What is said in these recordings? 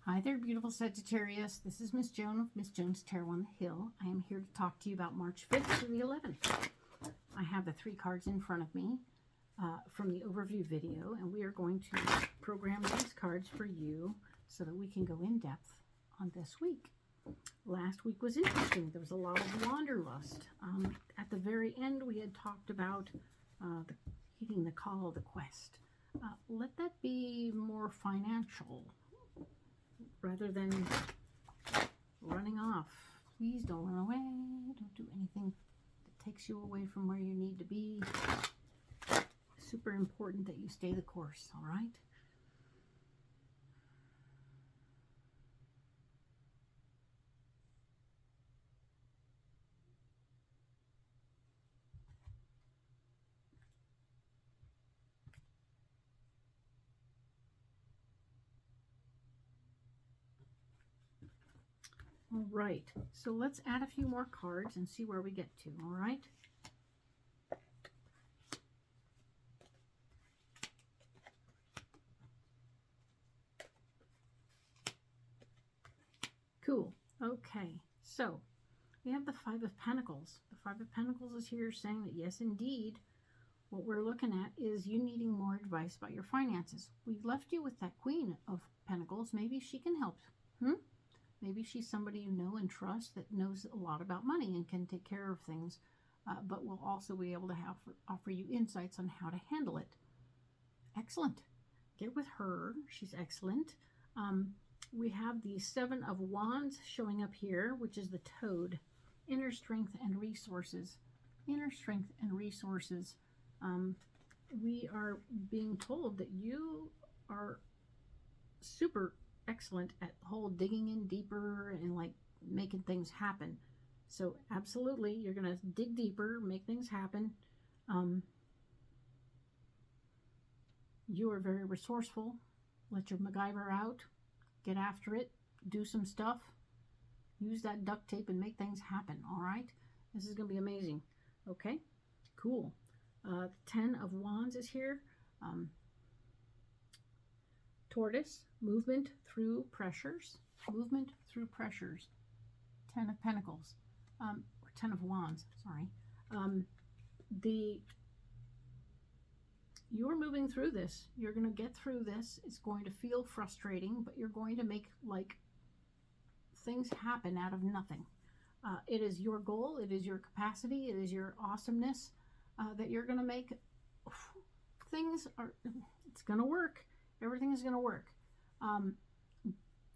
Hi there, beautiful Sagittarius. This is Miss Joan of Miss Joan's Tarot on the Hill. I am here to talk to you about March 5th to the 11th. I have the 3 cards in front of me from the overview video, and we are going to program these cards for you so that we can go in depth on this week. Last week was interesting. There was a lot of wanderlust. At the very end, we had talked about heeding the call of the quest. Let that be more financial rather than running off. Please don't run away. Don't do anything that takes you away from where you need to be. Super important that you stay the course, all right? All right, so let's add a few more cards and see where we get to, all right? Cool. Okay, so we have the 5 of Pentacles. The 5 of Pentacles is here saying that, yes, indeed, what we're looking at is you needing more advice about your finances. We left you with that Queen of Pentacles. Maybe she can help. Maybe she's somebody you know and trust that knows a lot about money and can take care of things, but will also be able to offer you insights on how to handle it. Excellent. Get with her. She's excellent. We have the 7 of Wands showing up here, which is the Toad. Inner strength and resources. Inner strength and resources. We are being told that you are super excellent at the whole digging in deeper and like making things happen. So absolutely, you're going to dig deeper, make things happen. You are very resourceful. Let your MacGyver out. Get after it. Do some stuff. Use that duct tape and make things happen, all right? This is going to be amazing. Okay, cool. 10 of Wands is here. Tortoise, movement through pressures. Movement through pressures. 10 of Pentacles. Or 10 of Wands, sorry. You're moving through this. You're going to get through this. It's going to feel frustrating, but you're going to make like things happen out of nothing. It is your goal. It is your capacity. It is your awesomeness that you're going to make. It's going to work. Everything is going to work.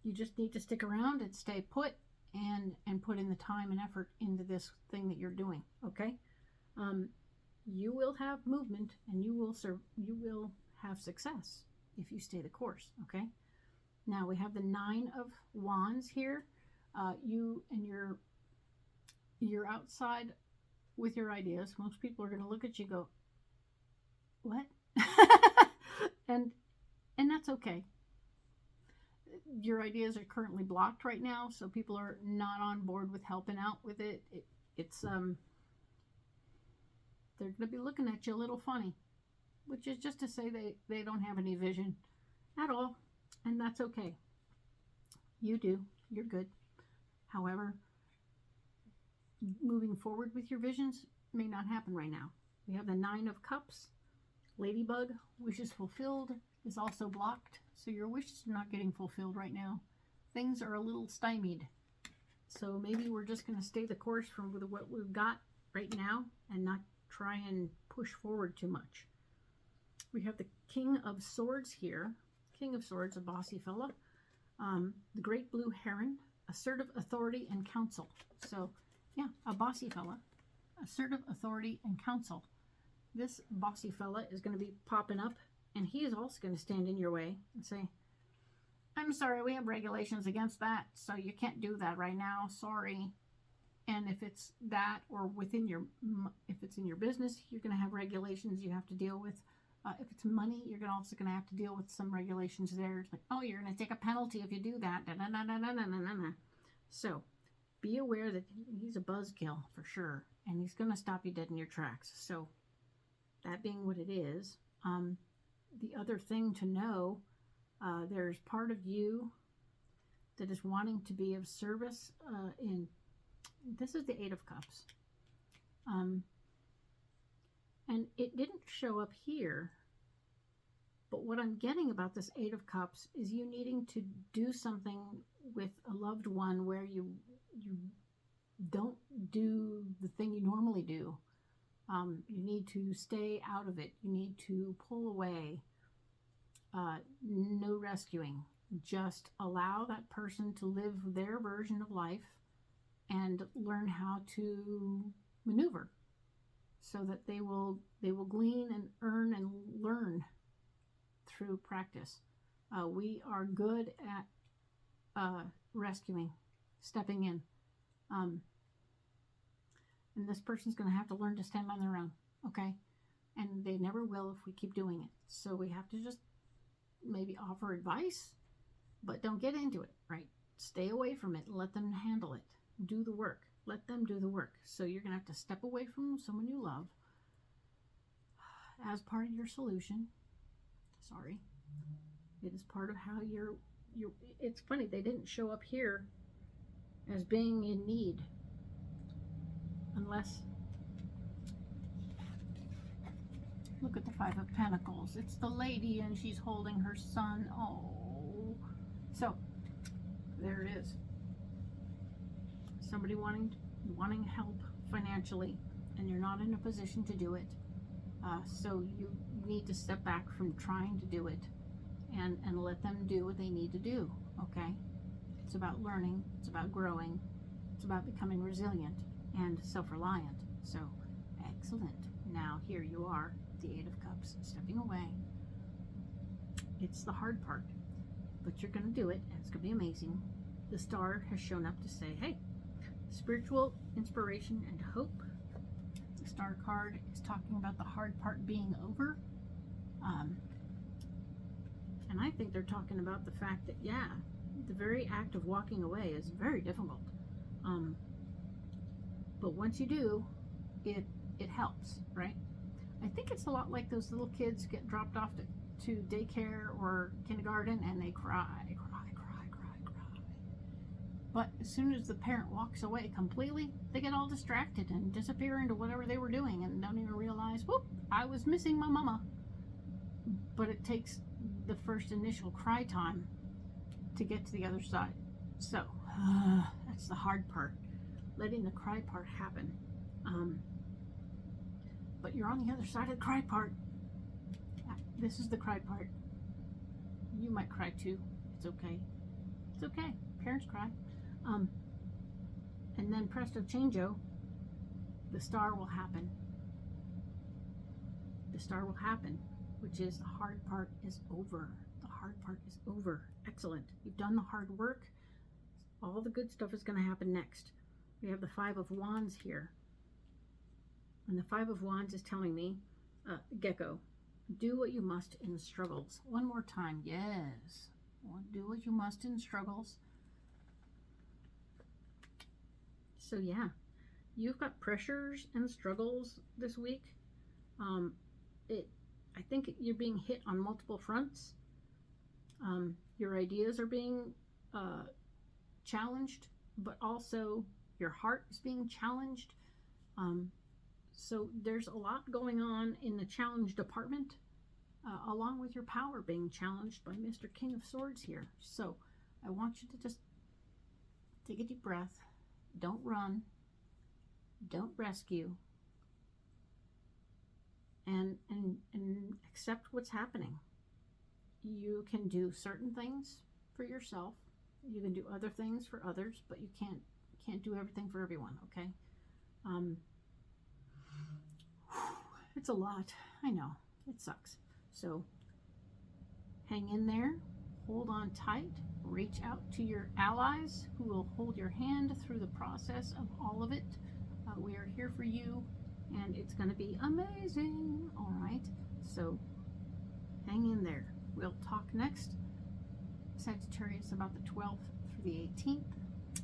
You just need to stick around and stay put and put in the time and effort into this thing that you're doing. Okay. You will have movement and you will have success if you stay the course. Okay. Now we have the 9 of Wands here. You're outside with your ideas. Most people are going to look at you and go, what? and that's okay. Your ideas are currently blocked right now, so people are not on board with helping out with it. They're going to be looking at you a little funny, which is just to say they don't have any vision at all, and that's okay. You do. You're good. However, moving forward with your visions may not happen right now. We have the 9 of Cups. Ladybug, wishes fulfilled, is also blocked, so your wishes are not getting fulfilled right now. Things are a little stymied. So maybe we're just going to stay the course from what we've got right now and not try and push forward too much. We have the King of Swords here. King of Swords, a bossy fella. The Great Blue Heron, assertive authority and counsel. So yeah, a bossy fella, assertive authority and counsel. This bossy fella is going to be popping up, and he is also going to stand in your way and say, I'm sorry, we have regulations against that, so you can't do that right now, sorry. And if it's that, or if it's in your business, you're going to have regulations you have to deal with. If it's money, you're also going to have to deal with some regulations there. It's like, oh, you're going to take a penalty if you do that. So be aware that he's a buzzkill for sure, and he's going to stop you dead in your tracks. So that being what it is, the other thing to know, there's part of you that is wanting to be of service this is the Eight of Cups. And it didn't show up here, but what I'm getting about this Eight of Cups is you needing to do something with a loved one where you don't do the thing you normally do. You need to stay out of it. You need to pull away. No rescuing. Just allow that person to live their version of life and learn how to maneuver so that they will glean and earn and learn through practice. We are good at rescuing, stepping in. And this person's going to have to learn to stand on their own, okay? And they never will if we keep doing it. So we have to just maybe offer advice, but don't get into it, right? Stay away from it and let them handle it. Do the work. Let them do the work. So you're going to have to step away from someone you love as part of your solution. Sorry. It is part of how you're it's funny, they didn't show up here as being in need. Unless, look at the Five of Pentacles. It's the lady and she's holding her son. Oh. So, there it is. Somebody wanting help financially, and you're not in a position to do it. So you need to step back from trying to do it and let them do what they need to do, okay? It's about learning. It's about growing. It's about becoming resilient and self-reliant. So, excellent. Now, here you are, the Eight of Cups, stepping away. It's the hard part, but you're going to do it, and it's going to be amazing. The Star has shown up to say, hey, spiritual inspiration and hope. The Star card is talking about the hard part being over. And I think they're talking about the fact that, yeah, the very act of walking away is very difficult. But once you do, it helps, right? I think it's a lot like those little kids get dropped off to daycare or kindergarten and they cry. But as soon as the parent walks away completely, they get all distracted and disappear into whatever they were doing and don't even realize, whoop, I was missing my mama. But it takes the first initial cry time to get to the other side. So, that's the hard part, letting the cry part happen. But you're on the other side of the cry part. This is the cry part. You might cry too. It's okay. It's okay. Parents cry. And then presto changeo, the Star will happen. The Star will happen, which is the hard part is over. The hard part is over. Excellent. You've done the hard work. All the good stuff is going to happen next. We have the Five of Wands here. And the Five of Wands is telling me, Gecko, do what you must in struggles. One more time. Yes. Do what you must in struggles. So yeah, you've got pressures and struggles this week. I think you're being hit on multiple fronts. Your ideas are being challenged, but also your heart is being challenged. So there's a lot going on in the challenge department, along with your power being challenged by Mr. King of Swords here. So I want you to just take a deep breath. Don't run. Don't rescue. And accept what's happening. You can do certain things for yourself. You can do other things for others, but you can't do everything for everyone, okay? It's a lot. I know. It sucks. So hang in there. Hold on tight. Reach out to your allies who will hold your hand through the process of all of it. We are here for you, and it's going to be amazing. All right. So hang in there. We'll talk next, Sagittarius, about the 12th through the 18th.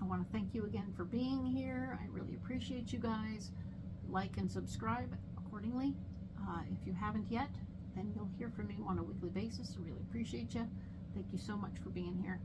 I want to thank you again for being here. I really appreciate you guys. Like and subscribe accordingly. If you haven't yet, then you'll hear from me on a weekly basis. I really appreciate you. Thank you so much for being here.